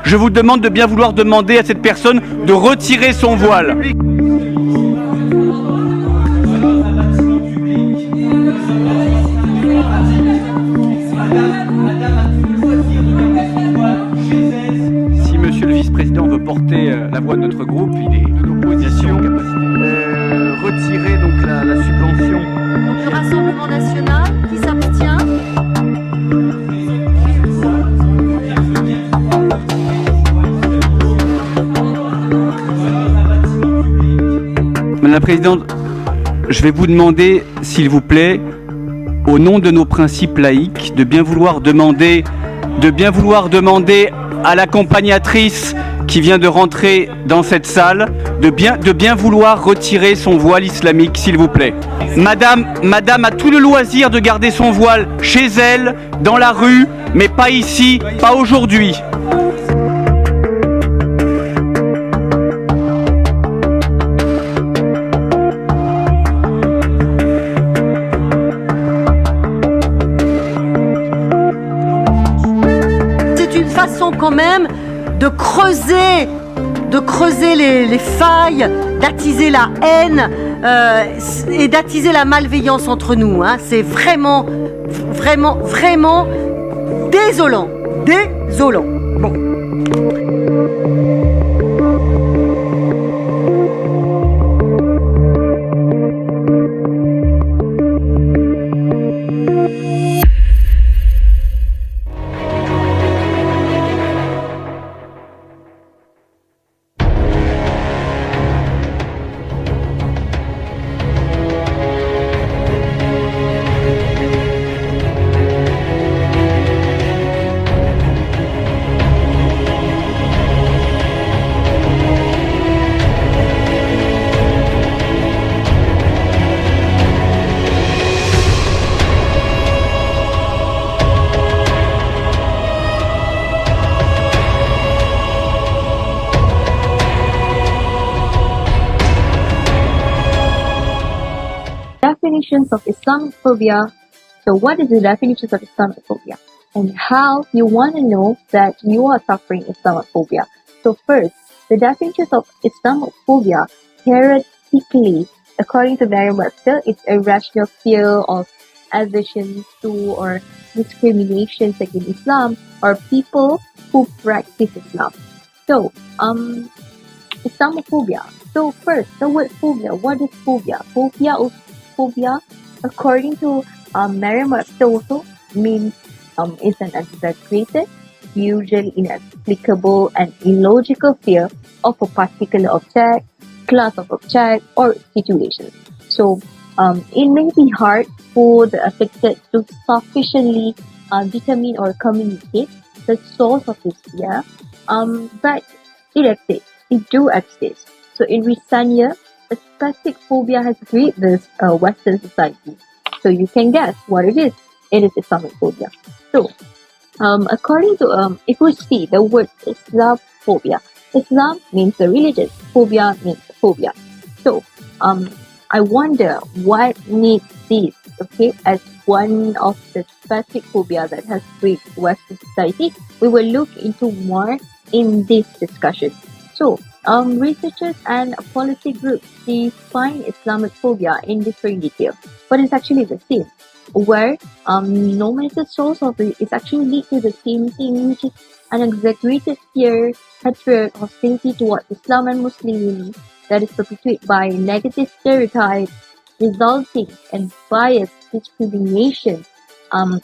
je vous demande de bien vouloir demander à cette personne de retirer son voile. Si monsieur le vice-président veut porter la voix de notre groupe, il est de l'opposition. Retirer donc la subvention. Donc le Rassemblement national qui s'abstient. Madame la Présidente, je vais vous demander, s'il vous plaît, au nom de nos principes laïques, de bien vouloir demander à l'accompagnatrice qui vient de rentrer dans cette salle, de bien vouloir retirer son voile islamique, s'il vous plaît. Madame a tout le loisir de garder son voile chez elle, dans la rue, mais pas ici, pas aujourd'hui. Façon quand même de creuser les failles, d'attiser la haine et d'attiser la malveillance entre nous. Hein. C'est vraiment désolant. Bon. Definitions of Islamophobia. So what is the definitions of Islamophobia? And how you want to know that you are suffering Islamophobia. So first, the definitions of Islamophobia, theoretically, according to Merriam-Webster, it's a rational fear of aversion to or discriminations against Islam or people who practice Islam. So, Islamophobia. So first, the word phobia. What is phobia? Phobia, according to Merriam-Webster, also means is an exaggerated, usually inexplicable and illogical fear of a particular object, class of object, or situation. So it may be hard for the affected to sufficiently determine or communicate the source of this fear, but it exists. It do exist. So in recent years, a specific phobia has gripped this Western society. So you can guess what it is. It is Islamophobia. So, according to, if we see the word Islamophobia, Islam means the religion, phobia means phobia. So, I wonder what makes this, okay, as one of the specific phobia that has gripped Western society. We will look into more in this discussion. So, researchers and policy groups define Islamophobia in different detail, but it's actually the same. Where no matter the source of it, it's actually lead to the same thing, which is an exaggerated fear, hatred, hostility towards Islam and Muslims that is perpetuated by negative stereotypes, resulting in bias, discrimination,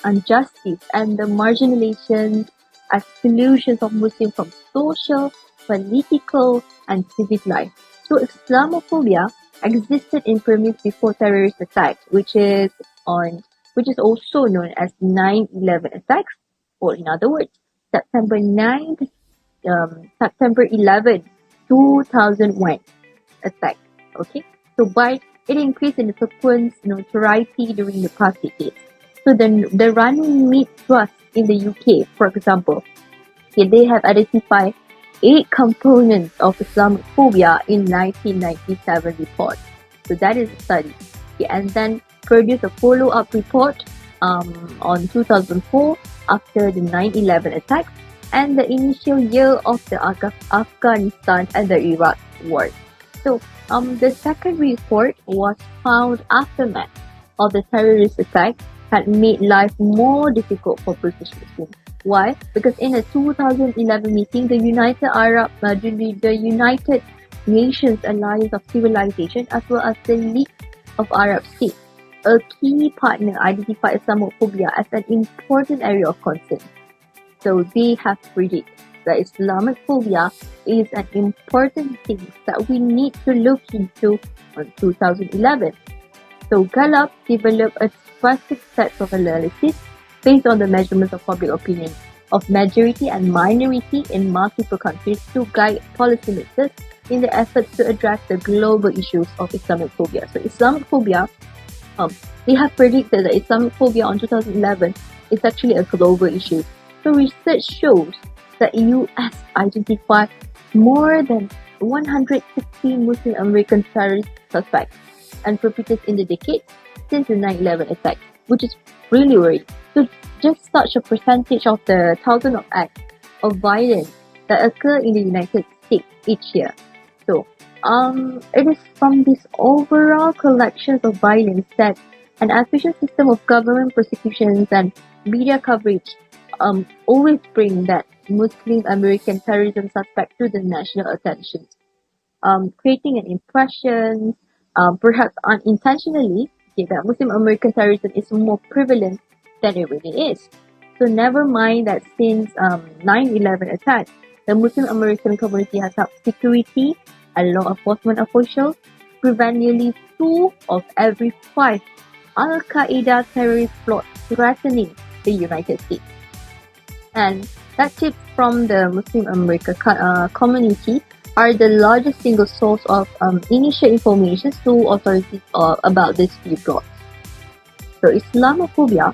injustice, and the marginalization, exclusions of Muslims from social, political, and civic life. So Islamophobia existed in premise before terrorist attacks, which is also known as 9/11 attacks, or in other words, September 11, 2001 attack. Okay, so by it increased in the frequency notoriety during the past decades. So the running meat trust in the UK, for example, they have identified 8 components of Islamophobia in 1997 report. So that is a study. And then produced a follow-up report on 2004 after the 9/11 attacks. and the initial year of the Afghanistan and the Iraq war. So, the second report was found aftermath of the terrorist attack had made life more difficult for British Muslims. Why? Because in a 2011 meeting, the United Nations Alliance of Civilization, as well as the League of Arab States, a key partner, identified Islamophobia as an important area of concern. So they have predicted that Islamic phobia is an important thing that we need to look into in 2011. So Gallup developed a specific set of analysis based on the measurements of public opinion of majority and minority in multiple countries to guide policymakers in the efforts to address the global issues of Islamophobia. So Islamophobia, they have predicted that Islamophobia on 2011 is actually a global issue. So research shows that US identified more than 160 Muslim American terrorist suspects and perpetrators in the decade since the 9/11 attack, which is really worrying. So just such a percentage of the thousands of acts of violence that occur in the United States each year. So it is from this overall collection of violence that an efficient system of government prosecutions and media coverage always bring that Muslim American terrorism suspect to the national attention, creating an impression, perhaps unintentionally, that Muslim American terrorism is more prevalent than it really is. So never mind that since 9/11 attack, the Muslim American community has helped security and law enforcement officials prevent nearly 2 of every 5 Al-Qaeda terrorist plots threatening the United States. And that tips from the Muslim American community are the largest single source of initial information to authorities about these few plots. So Islamophobia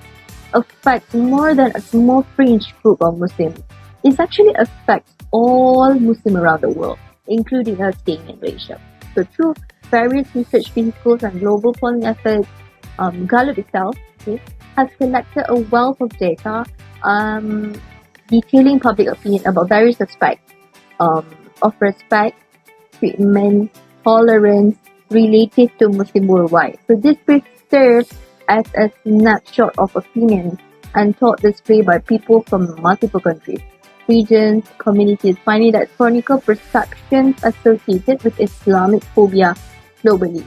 affects more than a small fringe group of Muslims. It actually affects all Muslims around the world, including us staying in Malaysia. So through various research vehicles and global polling efforts, Gallup itself has collected a wealth of data detailing public opinion about various aspects of respect, treatment, tolerance related to Muslim worldwide. So this serves as a snapshot of opinion and thought displayed by people from multiple countries, regions, communities, finding that chronicle perceptions associated with Islamic phobia globally.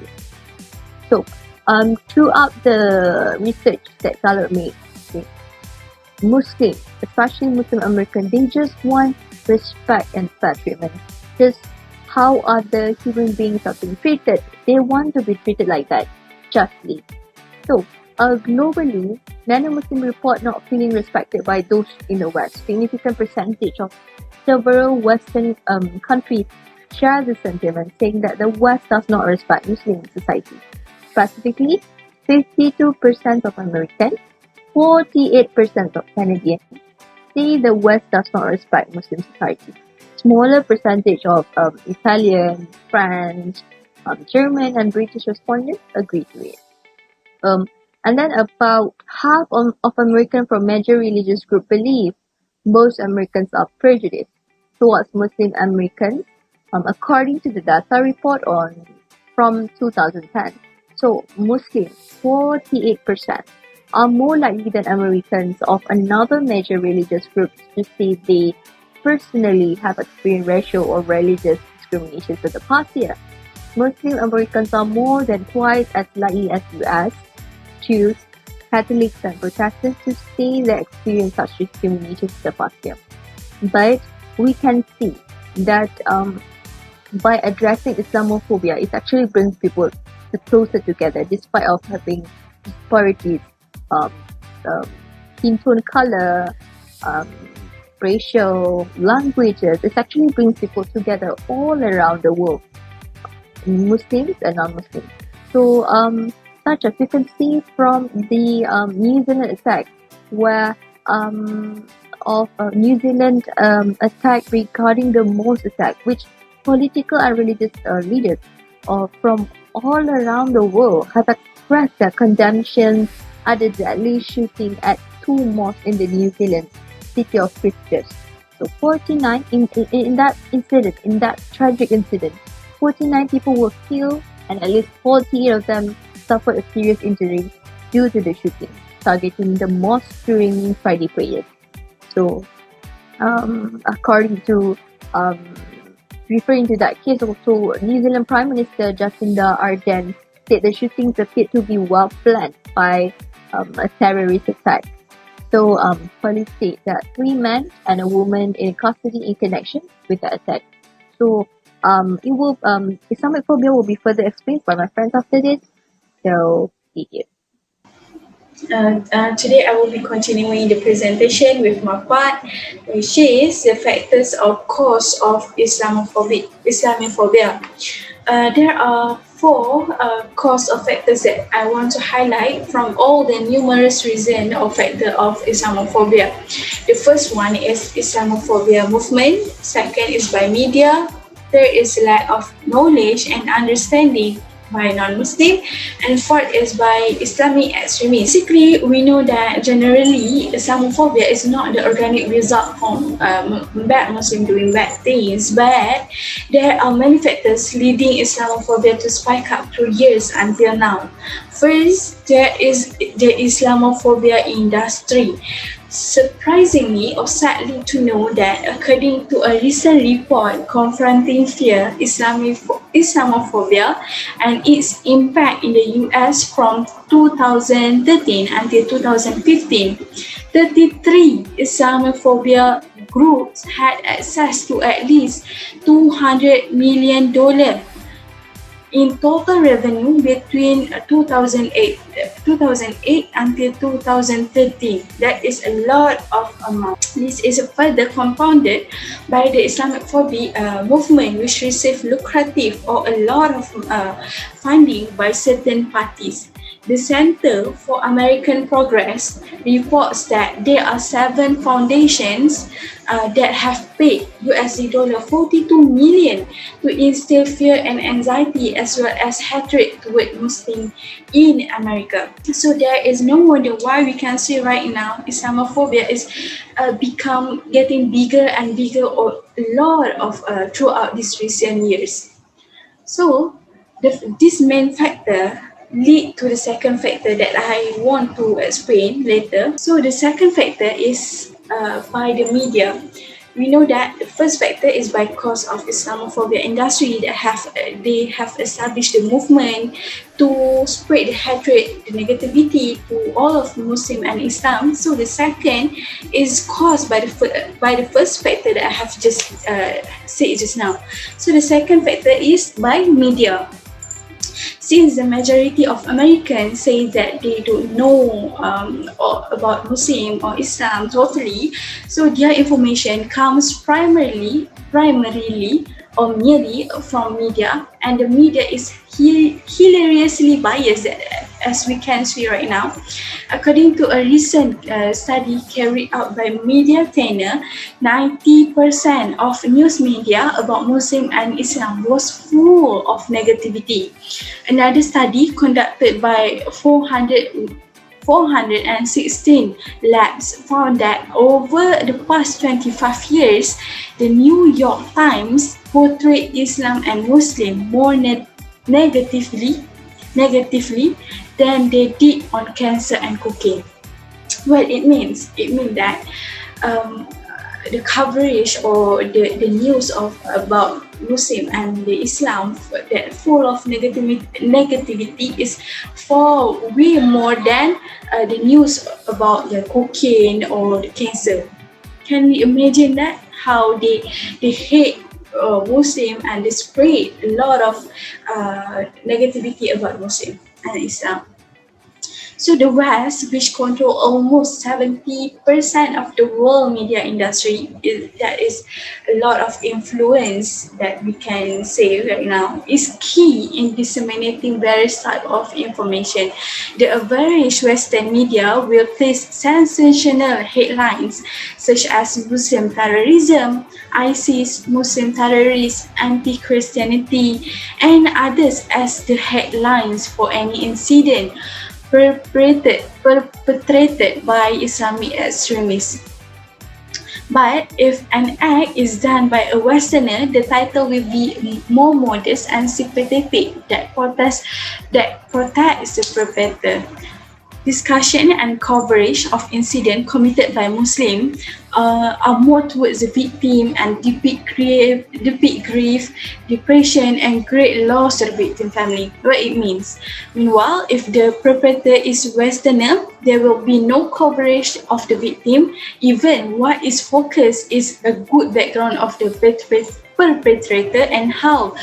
So, throughout the research that Gallup made, Muslims, especially Muslim American, they just want respect and fair treatment. Just how other human beings are being treated. They want to be treated like that, justly. So, globally, non-Muslim report not feeling respected by those in the West. Significant percentage of several Western countries share the sentiment, saying that the West does not respect Muslim society. Specifically, 52% of Americans, 48% of Canadians say the West does not respect Muslim society. Smaller percentage of Italian, French, German and British respondents agree to it. And then about half of Americans from major religious group believe most Americans are prejudiced towards Muslim Americans, according to the data report from 2010. So Muslims, 48%, are more likely than Americans of another major religious group to say they personally have experienced racial or religious discrimination for the past year. Muslim Americans are more than twice as likely as US, Jews, Catholics and Protestants to say they experienced such discrimination for the past year. But we can see that by addressing Islamophobia, it actually brings people closer together despite of having disparities, skin tone color, racial, languages. It actually brings people together all around the world, Muslims and non-Muslims. So, such as you can see from the New Zealand attack, where New Zealand attack regarding the mosque attack, which political and religious leaders from all around the world have expressed their condemnation at the deadly shooting at 2 mosques in the New Zealand city of Christchurch. So 49 in that incident, in that tragic incident, 49 people were killed and at least 48 of them suffered a serious injury due to the shooting, targeting the mosque during Friday prayers. So, according to referring to that case, also New Zealand Prime Minister Jacinda Ardern said the shootings appeared to be well planned by a terrorist attack. So, police state that 3 men and a woman in custody in connection with the attack. So, Islamic phobia will be further explained by my friends after this. So, see you. Today I will be continuing the presentation with my part, which is the factors or cause of Islamophobia. There are 4 cause or factors that I want to highlight from all the numerous reasons or factor of Islamophobia. The first one is Islamophobia movement. Second is by media. Third is lack of knowledge and understanding by non-Muslim, and fourth is by Islamic extremists. Basically, we know that generally Islamophobia is not the organic result from bad Muslim doing bad things, but there are many factors leading Islamophobia to spike up through years until now. First, there is the Islamophobia industry. Surprisingly or sadly to know that according to a recent report confronting fear, Islamophobia and its impact in the US from 2013 until 2015, 33 Islamophobia groups had access to at least $200 million in total revenue between 2008 until 2013. That is a lot of amount. This is further compounded by the Islamic phobia movement, which received lucrative or a lot of funding by certain parties. The Center for American Progress reports that there are 7 foundations that have paid $42 million to instill fear and anxiety as well as hatred toward Muslims in America. So there is no wonder why we can see right now Islamophobia is getting bigger and bigger a lot of throughout these recent years. So this main factor lead to the second factor that I want to explain later. So the second factor is by the media. We know that the first factor is by cause of Islamophobia industry that they have established the movement to spread the hatred, the negativity to all of Muslim and Islam. So the second is caused by the first factor that I have just said just now. So the second factor is by media. Since the majority of Americans say that they don't know about Muslim or Islam totally, so their information comes primarily or merely from media, and the media is hilariously biased, as we can see right now. According to a recent study carried out by Media Trainer, 90% of news media about Muslim and Islam was full of negativity. Another study conducted by 416 labs found that over the past 25 years, the New York Times portrayed Islam and Muslim more negatively than they did on cancer and cocaine. Well, it means that the coverage or the news about Muslim and the Islam that full of negativity is far way more than the news about the cocaine or the cancer. Can we imagine that? How they hate Muslim and they spread a lot of negativity about Muslim and Islam. So the West, which control almost 70% of the world media industry, that is a lot of influence that we can say right now, is key in disseminating various types of information. The average Western media will place sensational headlines such as Muslim terrorism, ISIS, Muslim terrorists, anti-Christianity, and others as the headlines for any incident perpetrated by Islamic extremists. But if an act is done by a Westerner, the title will be more modest and sympathetic that protects the perpetrator. Discussion and coverage of incidents committed by Muslims are more towards the victim and depict grief, depression, and great loss to the victim family. What it means. Meanwhile, if the perpetrator is Westerner, there will be no coverage of the victim. Even what is focused is a good background of the perpetrator and how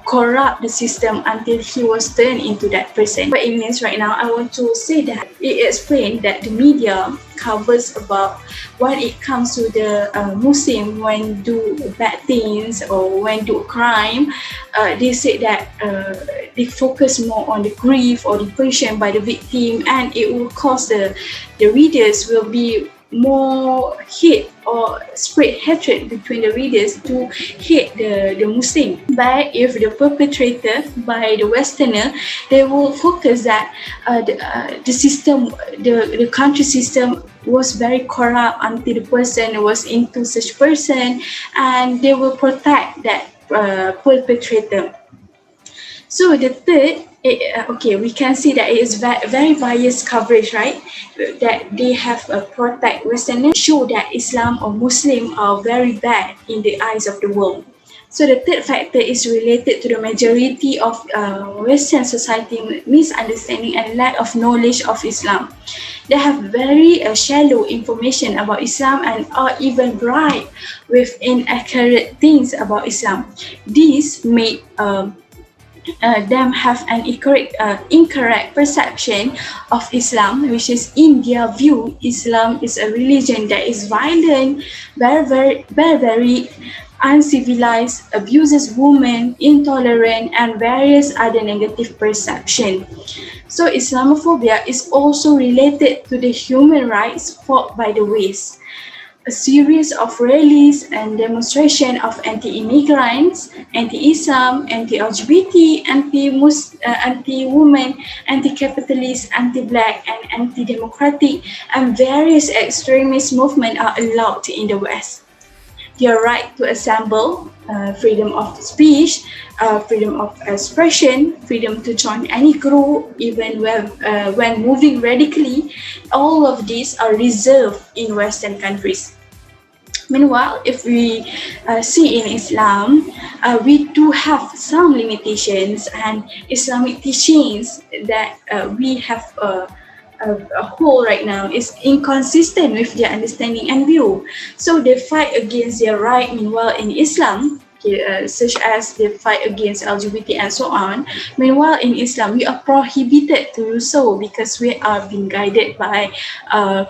corrupt the system until he was turned into that person. What it means right now, I want to say that it explains that the media covers about when it comes to the Muslim when do bad things or when do crime. They say that they focus more on the grief or depression by the victim, and it will cause the readers will be more hate or spread hatred between the readers to hate the Muslim. But if the perpetrator by the Westerner, they will focus that the system, the country system was very corrupt until the person was into such person, and they will protect that perpetrator. So the third, we can see that it is very biased coverage, right? That they have protect Westerners, show that Islam or Muslim are very bad in the eyes of the world. So the third factor is related to the majority of Western society misunderstanding and lack of knowledge of Islam. They have very shallow information about Islam and are even bright with inaccurate things about Islam. This make them have an incorrect perception of Islam, which is in their view, Islam is a religion that is violent, very uncivilized, abuses women, intolerant, and various other negative perception. So Islamophobia is also related to the human rights fought by the West. A series of rallies and demonstrations of anti-immigrants, anti-Islam, anti-LGBT, anti-women, anti-capitalist, anti-black, and anti-democratic, and various extremist movements are allowed in the West. Their right to assemble, freedom of speech, freedom of expression, freedom to join any group, even when moving radically, all of these are reserved in Western countries. Meanwhile, if we see in Islam, we do have some limitations, and Islamic teachings that we have a whole right now is inconsistent with their understanding and view. So they fight against their right. Meanwhile, in Islam, such as they fight against LGBT and so on. Meanwhile, in Islam, we are prohibited to do so because we are being guided by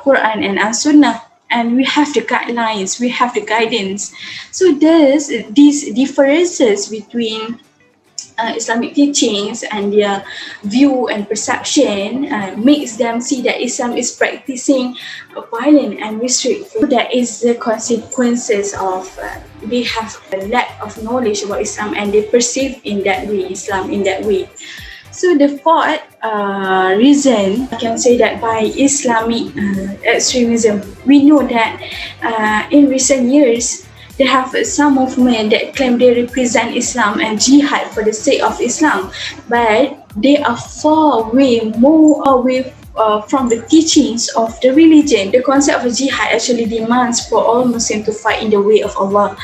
Quran and Sunnah. And we have the guidelines, we have the guidance. So these differences between Islamic teachings and their view and perception makes them see that Islam is practicing violence and restriction. So that is the consequences of they have a lack of knowledge about Islam and they perceive in that way, Islam in that way. So the fourth reason, I can say that by Islamic extremism, we know that in recent years, they have some movement that claim they represent Islam and jihad for the sake of Islam, but they are far more away from the teachings of the religion. The concept of jihad actually demands for all Muslims to fight in the way of Allah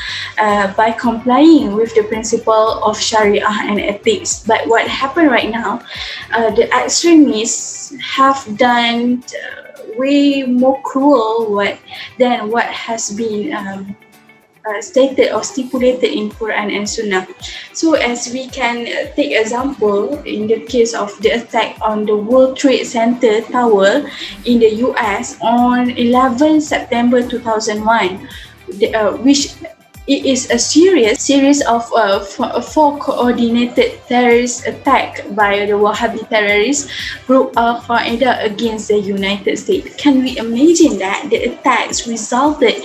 by complying with the principle of Sharia and ethics. But what happened right now, the extremists have done way more cruel than what has been stated or stipulated in Quran and Sunnah. So as we can take example in the case of the attack on the World Trade Center Tower in the US on 11 September 2001, which it is a series of four coordinated terrorist attack by the Wahhabi terrorist group Al-Qaeda against the United States. Can we imagine that the attacks resulted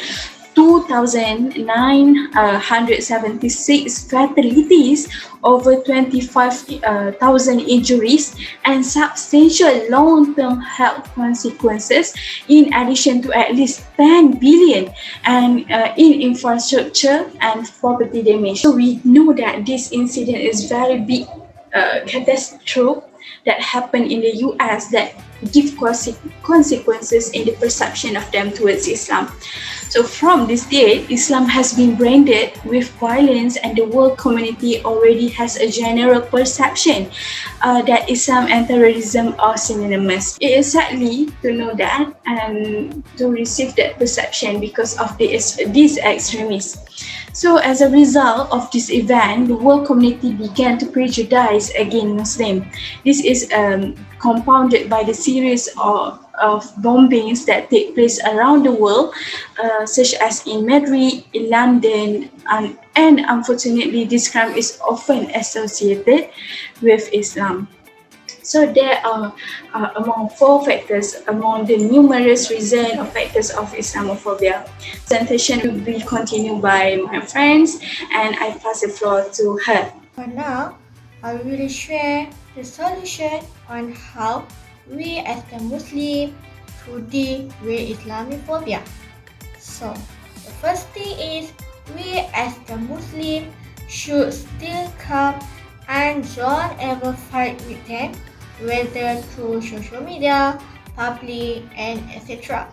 2,976 fatalities, over 25,000 injuries, and substantial long-term health consequences, in addition to at least 10 billion and in infrastructure and property damage. So we know that this incident is very big catastrophe that happened in the US that give consequences in the perception of them towards Islam. So from this date, Islam has been branded with violence, and the world community already has a general perception that Islam and terrorism are synonymous. It is sadly to know that and to receive that perception because of these extremists. So as a result of this event, the world community began to prejudice against Muslims. This is compounded by the series of bombings that take place around the world, such as in Madrid, in London, and unfortunately this crime is often associated with Islam. So there are among 4 factors among the numerous reasons or factors of Islamophobia. Presentation will be continued by my friends, and I pass the floor to her. For now, I will share the solution on how we as the Muslim to deal with Islamophobia. So, the first thing is we as the Muslim should still come and don't ever fight with them, whether through social media, public, and etc.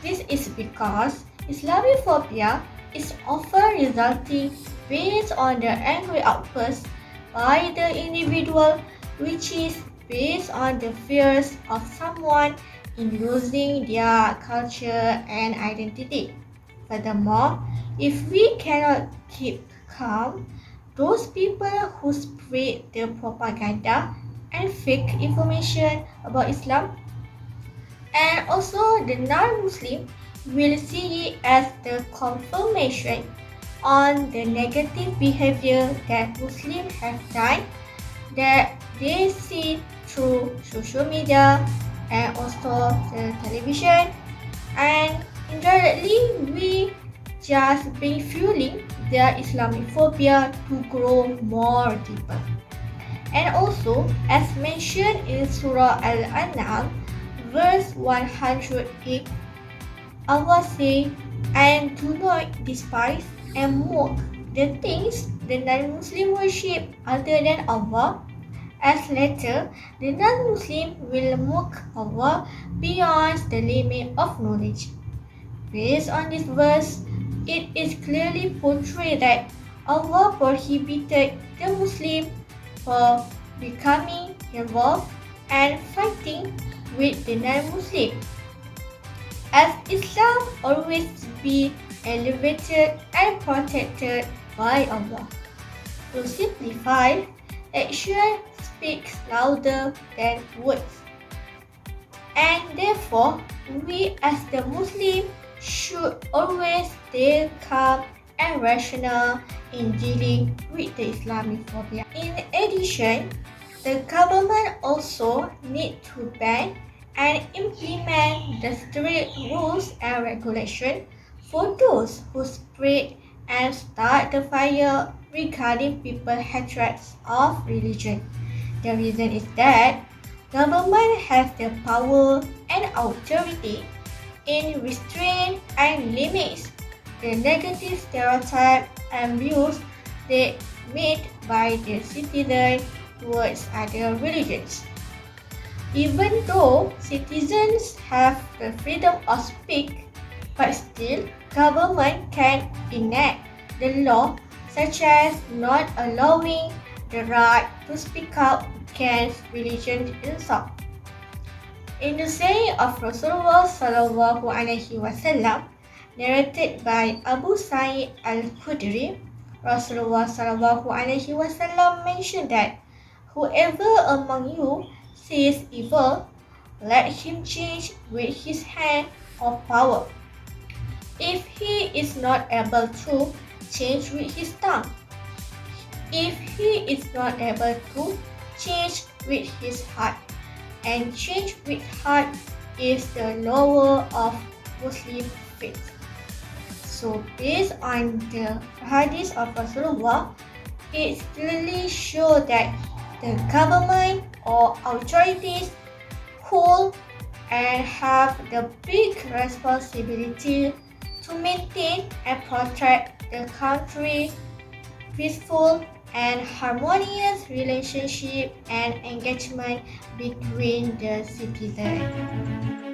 This is because Islamophobia is often resulting based on the angry outburst by the individual, which is based on the fears of someone in losing their culture and identity. Furthermore, if we cannot keep calm, those people who spread the propaganda and fake information about Islam, and also the non-Muslim, will see it as the confirmation on the negative behavior that Muslims have done, that they see through social media and also the television, and indirectly we just been fueling their Islamophobia to grow more deeper. And also, as mentioned in Surah Al-An'am, verse 108, Allah says, "And do not despise and mock the things the non-Muslim worship other than Allah, as later the non-Muslim will mock Allah beyond the limit of knowledge." Based on this verse, it is clearly portrayed that Allah prohibited the Muslim for becoming involved and fighting with the non-Muslim, as Islam always be elevated and protected by Allah. To simplify, action speaks louder than words, and therefore we as the Muslim should always stay calm and rational in dealing with the Islamophobia. In addition, the government also need to ban and implement the strict rules and regulations for those who spread and start the fire regarding people's hatred of religion. The reason is that government has the power and authority in restraint and limits the negative stereotype and views they made by the citizens towards other religions. Even though citizens have the freedom of speech, but still government can enact the law such as not allowing the right to speak out against religion insult. In the saying of Rasulullah sallallahu alaihi wasallam, narrated by Abu Sa'id al-Khudri, Rasulullah sallallahu alaihi wasallam mentioned that whoever among you sees evil, let him change with his hand or power. If he is not able to, change with his tongue. If he is not able to, change with his heart. And change with heart is the lower of Muslim faith. So based on the hadith of Rasulullah, it clearly shows that the government or authorities hold and have the big responsibility to maintain and protect the country peaceful and harmonious relationship and engagement between the citizens.